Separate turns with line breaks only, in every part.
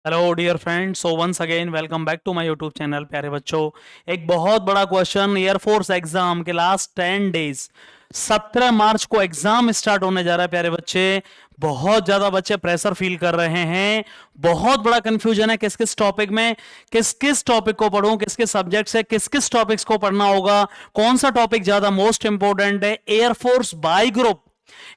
Hello dear friends, so once again welcome back to my YouTube channel. प्यारे बच्चों, एक बहुत बड़ा क्वेश्चन एयरफोर्स एग्जाम के लास्ट 10 डेज 17 मार्च को एग्जाम स्टार्ट होने जा रहा है। प्यारे बच्चे, बहुत ज्यादा बच्चे प्रेशर फील कर रहे हैं। बहुत बड़ा कंफ्यूजन है किस किस टॉपिक में, किस किस टॉपिक को पढ़ूं, किस किस सब्जेक्ट से किस किस टॉपिक्स को पढ़ना होगा, कौन सा टॉपिक ज्यादा मोस्ट इंपॉर्टेंट है। एयरफोर्स बाय ग्रुप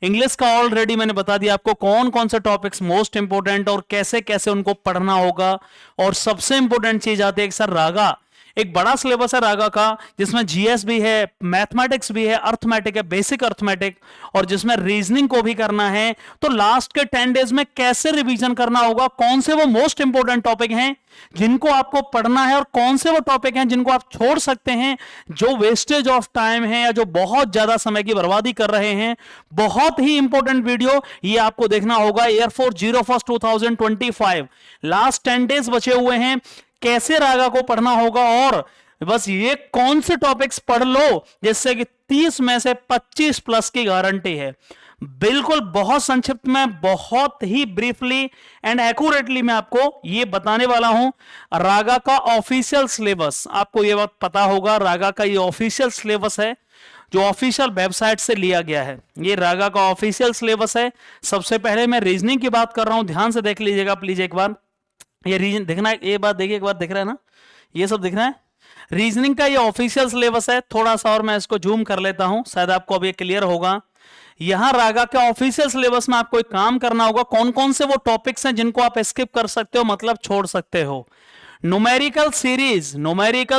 इंग्लिश का ऑलरेडी मैंने बता दिया आपको कौन कौन से टॉपिक्स मोस्ट इंपोर्टेंट और कैसे कैसे उनको पढ़ना होगा। और सबसे इंपोर्टेंट चीज आती है, सर रागा एक बड़ा सिलेबस है रागा का, जिसमें जीएस भी है, मैथमेटिक्स भी है, अर्थमेटिक है, बेसिक अर्थमेटिक, और जिसमें रीजनिंग को भी करना है। तो लास्ट के 10 डेज में कैसे रिवीजन करना होगा, कौन से वो मोस्ट इंपोर्टेंट टॉपिक हैं जिनको आपको पढ़ना है, और कौन से वो टॉपिक हैं जिनको आप छोड़ सकते हैं, जो वेस्टेज ऑफ टाइम है या जो बहुत ज्यादा समय की बर्बादी कर रहे हैं। बहुत ही इंपॉर्टेंट वीडियो ये आपको देखना होगा। एयरफोर्स 01 2025 लास्ट 10 डेज बचे हुए हैं, कैसे रागा को पढ़ना होगा, और बस ये कौन से टॉपिक्स पढ़ लो जिससे कि 30 में से 25 प्लस की गारंटी है। बिल्कुल बहुत संक्षिप्त में, बहुत ही ब्रीफली एंड एक्यूरेटली मैं आपको ये बताने वाला हूं। रागा का ऑफिशियल सिलेबस आपको ये बात पता होगा, रागा का ये ऑफिशियल सिलेबस है जो ऑफिशियल वेबसाइट से लिया गया है। ये रागा का ऑफिशियल सिलेबस है। सबसे पहले मैं रीजनिंग की बात कर रहा हूं, ध्यान से देख लीजिएगा प्लीज एक बार। ये रीजन दिखना है, ये बात देखिए एक बार, दिख रहा है ना, ये सब दिख रहा है। रीजनिंग का ये ऑफिशियल सिलेबस है। थोड़ा सा और मैं इसको जूम कर लेता हूं, शायद आपको अभी क्लियर होगा। यहां रागा के ऑफिशियल सिलेबस में आपको एक काम करना होगा, कौन कौन से वो टॉपिक्स हैं जिनको आप स्किप कर सकते हो, मतलब छोड़ सकते हो। न्यूमेरिकल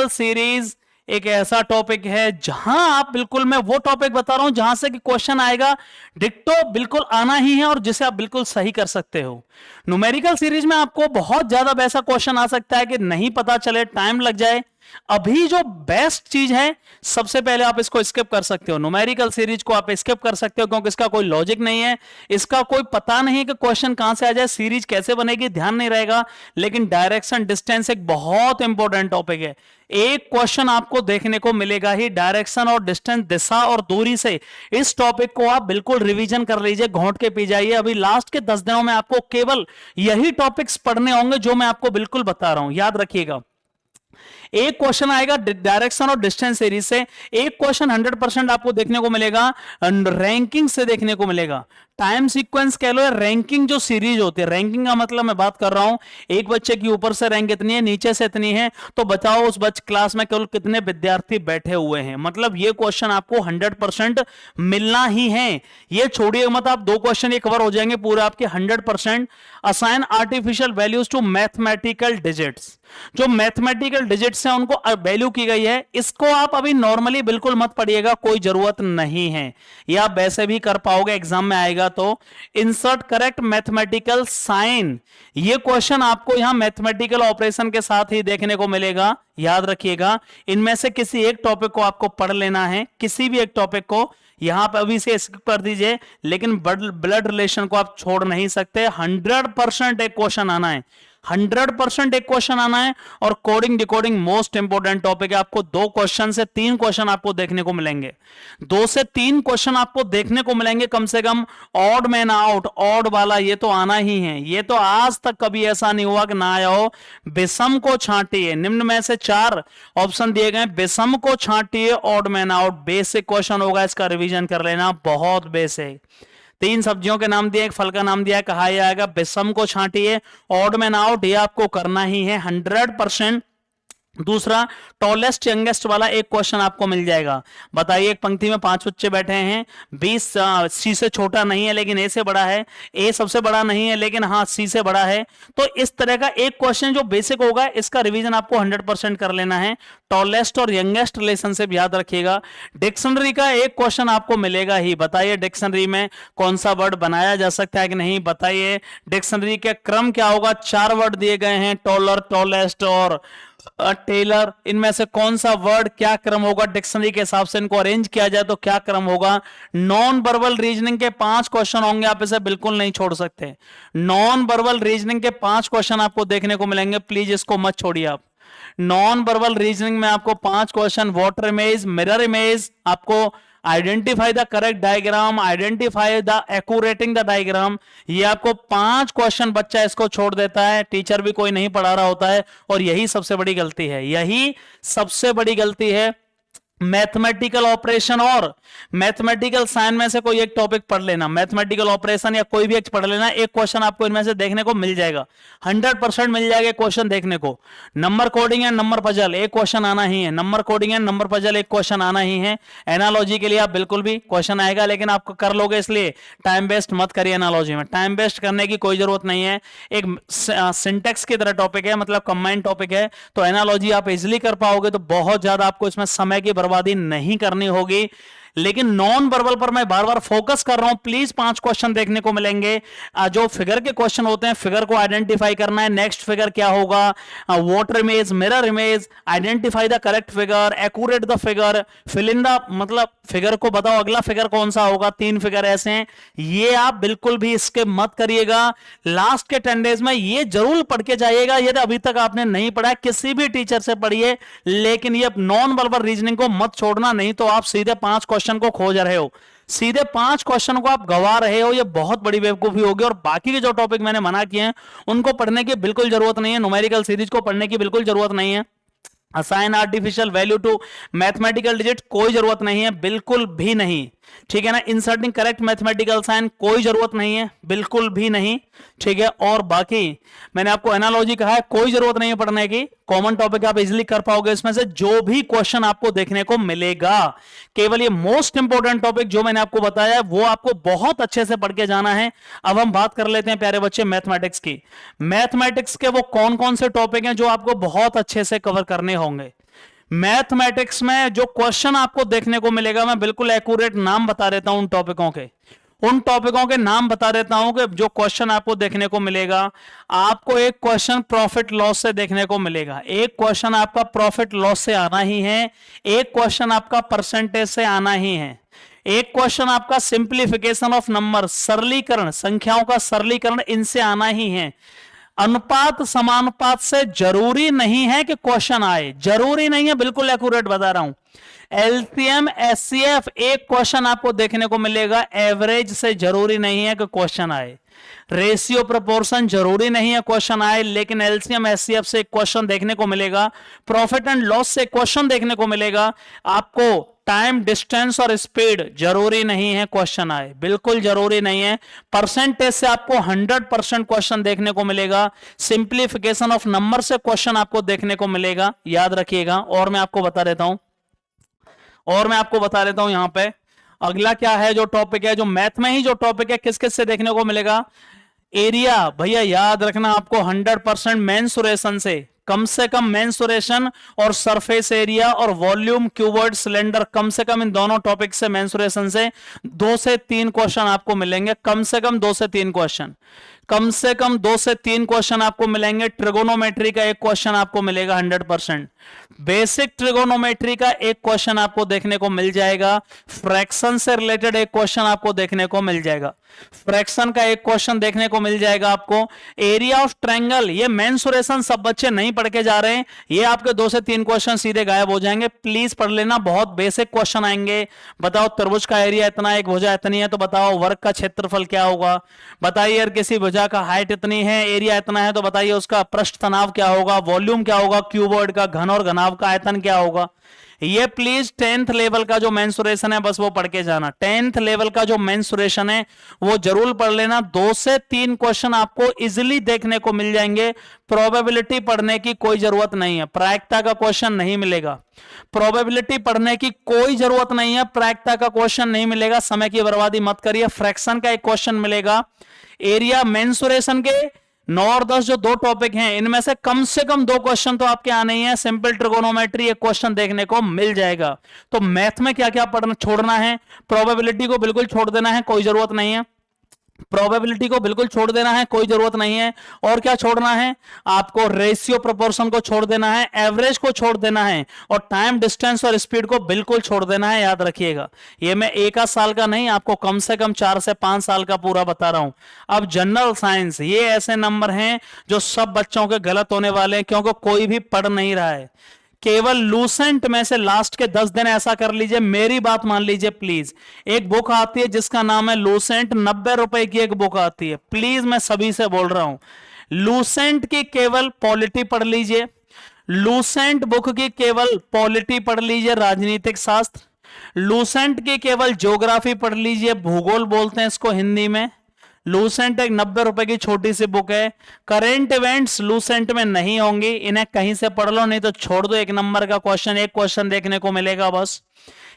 सीरीज एक ऐसा टॉपिक है जहां आप, बिल्कुल मैं वो टॉपिक बता रहा हूं जहां से कि क्वेश्चन आएगा डिक्टो बिल्कुल आना ही है, और जिसे आप बिल्कुल सही कर सकते हो। न्यूमेरिकल सीरीज में आपको बहुत ज्यादा वैसा क्वेश्चन आ सकता है कि नहीं पता चले, टाइम लग जाए। अभी जो बेस्ट चीज है, सबसे पहले आप इसको स्किप कर सकते हो। न्यूमेरिकल सीरीज को आप स्किप कर सकते हो क्योंकि इसका कोई लॉजिक नहीं है, इसका कोई पता नहीं कि क्वेश्चन कहां से आ जाए, सीरीज कैसे बनेगी, ध्यान नहीं रहेगा। लेकिन डायरेक्शन डिस्टेंस एक बहुत इंपॉर्टेंट टॉपिक है। एक क्वेश्चन आपको देखने को मिलेगा ही, डायरेक्शन और डिस्टेंस, दिशा और दूरी से। इस टॉपिक को आप बिल्कुल रिवीजन कर लीजिए, घोंट के पी जाइए। अभी लास्ट के 10 दिनों में आपको केवल यही टॉपिक्स पढ़ने होंगे जो मैं आपको बिल्कुल बता रहा हूं, याद रखिएगा। एक क्वेश्चन आएगा डायरेक्शन और डिस्टेंस सीरीज से, एक क्वेश्चन 100% आपको देखने को मिलेगा रैंकिंग से देखने को मिलेगा। टाइम सीक्वेंस कह लो, रैंकिंग जो सीरीज होती है, रैंकिंग का मतलब मैं बात कर रहा हूं, एक बच्चे की ऊपर से रैंक इतनी है, नीचे से इतनी है, तो बताओ उस बच्चे क्लास में केवल कितने विद्यार्थी बैठे हुए हैं। मतलब ये क्वेश्चन आपको 100% मिलना ही है। ये छोड़िए मत, आप 2 क्वेश्चन ये कवर हो जाएंगे पूरे आपके 100%। Assign artificial values to mathematical digits, जो मैथमेटिकल डिजिट्स हैं उनको वैल्यू की गई है। इसको आप अभी नॉर्मली बिल्कुल मत पढ़िएगा, कोई जरूरत नहीं है, या आप वैसे भी कर पाओगे, एग्जाम में आएगा तो। इंसर्ट करेक्ट मैथमेटिकल साइन, ये क्वेश्चन आपको यहां मैथमेटिकल ऑपरेशन के साथ ही देखने को मिलेगा, याद रखिएगा। इनमें से किसी एक टॉपिक को आपको पढ़ लेना है, किसी भी एक टॉपिक को यहां पर अभी से स्किप कर दीजिए। लेकिन ब्लड रिलेशन को आप छोड़ नहीं सकते, 100% एक क्वेश्चन आना है, 100% एक क्वेश्चन आना है। और coding decoding most important topic है। आपको 2 क्वेश्चन से 3 क्वेश्चन आपको देखने को मिलेंगे, 2 से 3 क्वेश्चन आपको देखने को मिलेंगे कम से कम। ऑड मैन आउट, ऑड वाला ये तो आना ही है, ये तो आज तक कभी ऐसा नहीं हुआ कि ना आया हो। विषम को छांटिए, निम्न में से 4 ऑप्शन दिए गए, विषम को छांटिए, odd man out, basic question होगा, इसका रिवीजन कर लेना, बहुत बेसिक। 3 सब्जियों के नाम दिए, एक फल का नाम दिया, कहा आएगा विषम को छांटिए, ऑड मैन आउट, ये आपको करना ही है 100%। दूसरा, टॉलेस्ट यंगेस्ट वाला एक क्वेश्चन आपको मिल जाएगा। बताइए, एक पंक्ति में 5 बच्चे बैठे हैं, 20 सी से छोटा नहीं है लेकिन ए से बड़ा है, ए सबसे बड़ा नहीं है लेकिन हाँ सी से बड़ा है। तो इस तरह का एक क्वेश्चन जो बेसिक होगा, इसका रिवीजन आपको 100% कर लेना है। टॉलेस्ट और यंगेस्ट रिलेशनशिप याद रखिएगा। डिक्शनरी का एक क्वेश्चन आपको मिलेगा ही, बताइए डिक्शनरी में कौन सा वर्ड बनाया जा सकता है कि नहीं, बताइए डिक्शनरी के क्रम क्या होगा। 4 वर्ड दिए गए हैं, टॉलर, टॉलेस्ट और टेलर, इनमें से कौन सा वर्ड क्या क्रम होगा, डिक्शनरी के हिसाब से इनको अरेंज किया जाए तो क्या क्रम होगा। नॉन वर्बल रीजनिंग के 5 क्वेश्चन होंगे, आप इसे बिल्कुल नहीं छोड़ सकते। नॉन वर्बल रीजनिंग के 5 क्वेश्चन आपको देखने को मिलेंगे, प्लीज इसको मत छोड़िए आप। नॉन वर्बल रीजनिंग में आपको 5 question, water image, mirror image, आपको identify the correct diagram, identify the accurating the diagram. ये आपको 5 क्वेश्चन बच्चा इसको छोड़ देता है, टीचर भी कोई नहीं पढ़ा रहा होता है, और यही सबसे बड़ी गलती है, यही सबसे बड़ी गलती है। मैथमेटिकल ऑपरेशन और मैथमेटिकल साइन में से कोई एक टॉपिक पढ़ लेना, मैथमेटिकल ऑपरेशन या कोई भी एक पढ़ लेना, एक क्वेश्चन आपको इनमें से देखने को मिल जाएगा, 100% मिल जाएगा क्वेश्चन देखने को। Number coding and number puzzle एक क्वेश्चन आना ही है, number coding and number puzzle एक क्वेश्चन आना ही है। एनालॉजी के लिए आप बिल्कुल भी क्वेश्चन आएगा, लेकिन आप कर लोगे, इसलिए टाइम वेस्ट मत करिए। एनालॉजी में टाइम वेस्ट करने की कोई जरूरत नहीं है, एक सिंटेक्स की तरह टॉपिक है, मतलब कंबाइंड टॉपिक है, तो एनालॉजी आप इजिली कर पाओगे, तो बहुत ज्यादा आपको इसमें समय की बर्बादी नहीं करनी होगी। लेकिन नॉन वर्बल पर मैं बार बार फोकस कर रहा हूं, प्लीज 5 क्वेश्चन देखने को मिलेंगे। जो फिगर के क्वेश्चन होते हैं, फिगर को आइडेंटिफाई करना है, नेक्स्ट फिगर क्या होगा, water image, mirror image, identify the correct figure, accurate the figure, fill in the, मतलब फिगर को बताओ अगला फिगर कौन सा होगा, 3 फिगर ऐसे हैं। ये आप बिल्कुल भी इसके मत करिएगा। लास्ट के 10 डेज में ये जरूर पढ़ के जाइएगा, यदि अभी तक आपने नहीं पढ़ा, किसी भी टीचर से पढ़िए, लेकिन ये नॉन वर्बल रीजनिंग को मत छोड़ना, नहीं तो आप सीधे 5 क्वेश्चन को खोज रहे हो, सीधे 5 क्वेश्चन को आप गवा रहे हो, ये बहुत बड़ी बेवकूफी होगी। और बाकी के जो टॉपिक मैंने मना किए हैं उनको पढ़ने की बिल्कुल जरूरत नहीं है, न्यूमेरिकल सीरीज को पढ़ने की बिल्कुल जरूरत नहीं है, assign artificial value to mathematical digit कोई जरूरत नहीं है, बिल्कुल भी नहीं, ठीक है ना। इंसर्टिंग करेक्ट मैथमेटिकल साइन कोई जरूरत नहीं है, बिल्कुल भी नहीं, ठीक है। और बाकी मैंने आपको एनालॉजी कहा है, कोई जरूरत नहीं है पढ़ने की, कॉमन टॉपिक आप इजीली कर पाओगे, इसमें से जो भी क्वेश्चन आपको देखने को मिलेगा, केवल ये मोस्ट इंपोर्टेंट टॉपिक जो मैंने आपको बताया है वो आपको बहुत अच्छे से पढ़ के जाना है। अब हम बात कर लेते हैं प्यारे बच्चे मैथमेटिक्स की। मैथमेटिक्स के वो कौन कौन से टॉपिक हैं जो आपको बहुत अच्छे से कवर करने होंगे। मैथमेटिक्स में जो क्वेश्चन आपको देखने को मिलेगा, मैं बिल्कुल एक्यूरेट नाम बता देता हूं उन टॉपिकों के नाम बता देता हूं कि जो क्वेश्चन आपको देखने को मिलेगा। आपको एक क्वेश्चन प्रॉफिट लॉस से देखने को मिलेगा, एक क्वेश्चन आपका प्रॉफिट लॉस से आना ही है, एक क्वेश्चन आपका परसेंटेज से आना ही है, एक क्वेश्चन आपका सिंप्लीफिकेशन ऑफ नंबर, सरलीकरण, संख्याओं का सरलीकरण, इनसे आना ही है। अनुपात समानुपात से जरूरी नहीं है कि क्वेश्चन आए, जरूरी नहीं है, बिल्कुल एक्यूरेट बता रहा हूं। एलसीएम एचसीएफ एक क्वेश्चन आपको देखने को मिलेगा, एवरेज से जरूरी नहीं है कि क्वेश्चन आए। रेशियो प्रोपोर्शन जरूरी नहीं है क्वेश्चन आए, लेकिन एलसीएम एचसीएफ से एक क्वेश्चन देखने को मिलेगा, प्रॉफिट एंड लॉस से क्वेश्चन देखने को मिलेगा। आपको टाइम, डिस्टेंस और स्पीड जरूरी नहीं है क्वेश्चन आए, बिल्कुल जरूरी नहीं है। परसेंटेज से आपको 100% क्वेश्चन देखने को मिलेगा, सिंप्लीफिकेशन ऑफ नंबर से क्वेश्चन आपको देखने को मिलेगा, याद रखिएगा। और मैं आपको बता देता हूं यहां पे अगला क्या है जो टॉपिक है, जो मैथ में ही जो टॉपिक है, किस किस से देखने को मिलेगा। एरिया, भैया याद रखना आपको 100% मेंसुरेशन से कम मेंसुरेशन, और सरफेस एरिया और वॉल्यूम, क्यूबॉइड, सिलेंडर, कम से कम इन दोनों टॉपिक से, मेंसुरेशन से 2 से 3 क्वेश्चन आपको मिलेंगे, कम से कम 2 से 3 क्वेश्चन, कम से कम 2 से 3 क्वेश्चन आपको मिलेंगे। ट्रिगोनोमेट्री का एक क्वेश्चन आपको मिलेगा 100%, बेसिक ट्रिगोनोमेट्री का एक क्वेश्चन आपको देखने को मिल जाएगा, फ्रैक्शन से रिलेटेड एक क्वेश्चन आपको देखने को मिल जाएगा, फ्रैक्शन का एक क्वेश्चन देखने को मिल जाएगा आपको। एरिया ऑफ ट्रायंगल, ये मेंसुरेशन सब बच्चे नहीं पढ़ के जा रहे हैं, ये आपके 2 से 3 क्वेश्चन सीधे गायब हो जाएंगे, प्लीज पढ़ लेना, बहुत बेसिक क्वेश्चन आएंगे। बताओ त्रिभुज का एरिया इतना, एक भुजा इतनी है, तो बताओ वर्ग का क्षेत्रफल क्या होगा। बताइए यार किसी भुजा का हाइट इतनी है, एरिया इतना है, तो बताइए उसका पृष्ठ तनाव क्या होगा, वॉल्यूम क्या होगा, क्यूबॉइड का घन और घनाभ का आयतन क्या होगा। ये प्लीज 10th लेवल का जो मेंसुरेशन है बस वो पढ़ के जाना, 10th लेवल का जो मेंसुरेशन है वो जरूर पढ़ लेना। 2 से 3 क्वेश्चन आपको इजिली देखने को मिल जाएंगे, प्रोबेबिलिटी पढ़ने की कोई जरूरत नहीं है, प्रायिकता का क्वेश्चन नहीं मिलेगा, प्रोबेबिलिटी पढ़ने की कोई जरूरत नहीं है, प्रायिकता का क्वेश्चन नहीं मिलेगा, समय की बर्बादी मत करिए। फ्रैक्शन का एक क्वेश्चन मिलेगा, एरिया, मेंसुरेशन के 9 और 10 जो 2 टॉपिक हैं इनमें से कम 2 क्वेश्चन तो आपके आने ही है। सिंपल ट्रिगोनोमेट्री एक क्वेश्चन देखने को मिल जाएगा। तो मैथ में क्या क्या पढ़ना छोड़ना है, प्रोबेबिलिटी को बिल्कुल छोड़ देना है, कोई जरूरत नहीं है, प्रोबेबिलिटी को बिल्कुल छोड़ देना है, कोई जरूरत नहीं है। और क्या छोड़ना है, आपको रेशियो प्रोपोर्शन को छोड़ देना है, एवरेज को छोड़ देना है, और टाइम, डिस्टेंस और स्पीड को बिल्कुल छोड़ देना है, याद रखिएगा। ये मैं 1 साल का नहीं, आपको कम से कम 4 से 5 साल का पूरा बता रहा हूं। अब जनरल साइंस, ये ऐसे नंबर हैं जो सब बच्चों के गलत होने वाले हैं, क्योंकि कोई भी पढ़ नहीं रहा है। केवल लूसेंट में से लास्ट के 10 दिन ऐसा कर लीजिए, मेरी बात मान लीजिए प्लीज। एक बुक आती है जिसका नाम है लूसेंट, 90 रुपए की एक बुक आती है, प्लीज मैं सभी से बोल रहा हूं, लूसेंट की केवल पॉलिटी पढ़ लीजिए, लूसेंट बुक की केवल पॉलिटी पढ़ लीजिए, राजनीतिक शास्त्र, लूसेंट की केवल ज्योग्राफी पढ़ लीजिए, भूगोल बोलते हैं इसको हिंदी में। लूसेंट एक 90 रुपए की छोटी सी बुक है। करेंट इवेंट्स लूसेंट में नहीं होंगी, इन्हें कहीं से पढ़ लो, नहीं तो छोड़ दो, 1 नंबर का क्वेश्चन, एक क्वेश्चन देखने को मिलेगा बस।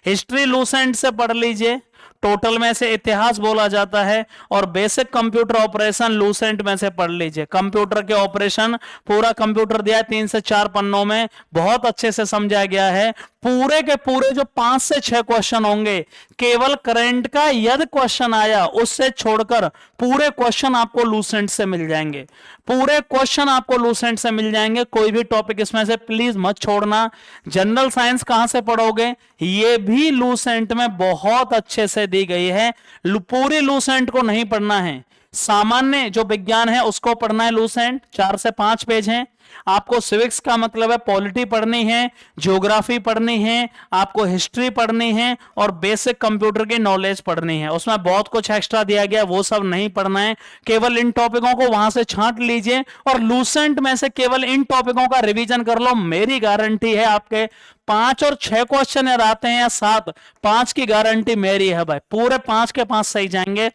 हिस्ट्री लूसेंट से पढ़ लीजिए, टोटल में से इतिहास बोला जाता है, और बेसिक कंप्यूटर ऑपरेशन लूसेंट में से पढ़ लीजिए। कंप्यूटर के ऑपरेशन पूरा कंप्यूटर दिया है 3 से 4 पन्नों में, बहुत अच्छे से समझाया गया है। पूरे के पूरे जो 5 से 6 क्वेश्चन होंगे, केवल करंट का यदि क्वेश्चन आया उससे छोड़कर पूरे क्वेश्चन आपको लूसेंट से मिल जाएंगे, पूरे क्वेश्चन आपको लूसेंट से मिल जाएंगे। कोई भी टॉपिक इसमें से प्लीज मत छोड़ना। जनरल साइंस कहां से पढ़ोगे, ये भी लूसेंट में बहुत अच्छे से दी गई है, पूरी लूसेंट को नहीं पढ़ना है। सामान्य जो विज्ञान है उसको पढ़ना है, लूसेंट 4 से 5 पेज हैं। आपको सिविक्स का मतलब है पॉलिटी पढ़नी है, ज्योग्राफी पढ़नी है, आपको हिस्ट्री पढ़नी है, और बेसिक कंप्यूटर की नॉलेज पढ़नी है। उसमें बहुत कुछ एक्स्ट्रा दिया गया, वो सब नहीं पढ़ना है, केवल इन टॉपिकों को वहां से छांट लीजिए और लूसेंट में से केवल इन टॉपिकों का रिवीजन कर लो। मेरी गारंटी है आपके 5 और 6 क्वेश्चन याद आते हैं या 7, 5 की गारंटी मेरी है भाई, पूरे 5 के 5 सही जाएंगे,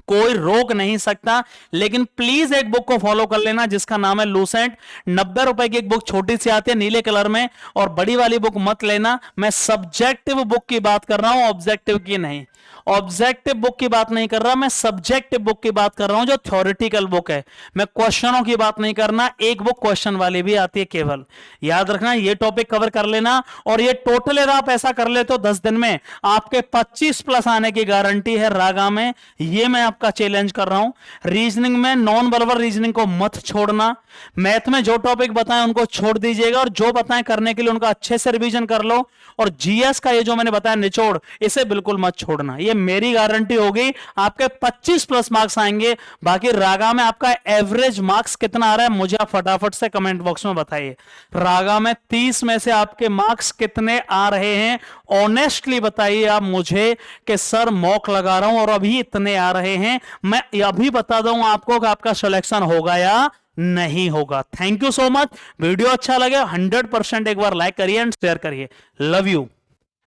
कोई रोक नहीं सकता। लेकिन प्लीज एक बुक को फॉलो कर लेना जिसका नाम है लूसेंट, 90 रुपए की एक बुक छोटी सी आती है नीले कलर में, और बड़ी वाली बुक मत लेना। मैं सब्जेक्टिव बुक की बात कर रहा हूं, ऑब्जेक्टिव की नहीं। ऑब्जेक्टिव बुक की बात नहीं कर रहा, मैं सब्जेक्टिव बुक की बात कर रहा हूं जो थ्योरेटिकल बुक है। मैं क्वेश्चनों की बात नहीं करना, एक बुक क्वेश्चन वाली भी आती है केवल, याद रखना। ये टॉपिक कवर कर लेना, और ये टोटल यदि आप ऐसा कर लेते हो 10 दिन में, आपके 25 प्लस आने की गारंटी है रागा में, ये मैं आपका चैलेंज कर रहा हूं। रीजनिंग में नॉन वर्बल रीजनिंग को मत छोड़ना, मैथ में जो टॉपिक बताएं उनको छोड़ दीजिएगा, और जो बताएं करने के लिए उनका अच्छे से रिवीजन कर लो, और जीएस का ये जो मैंने बताया निचोड़, इसे बिल्कुल मत छोड़ना। ये मेरी गारंटी होगी, आपके 25 प्लस मार्क्स आएंगे। बाकी रागा में आपका एवरेज मार्क्स कितना आ रहा है मुझे आप फटाफट से कमेंट बॉक्स में बताइए। रागा में 30 में से आपके मार्क्स कितने आ रहे हैं, ऑनेस्टली बताइए आप मुझे कि सर मॉक लगा रहा हूं और अभी इतने आ रहे हैं। मैं अभी बता दूंगा आपको कि आपका सिलेक्शन होगा या नहीं होगा। Thank you so much. Video अच्छा लगे 100% एक बार लाइक करिए एंड शेयर करिए। Love you.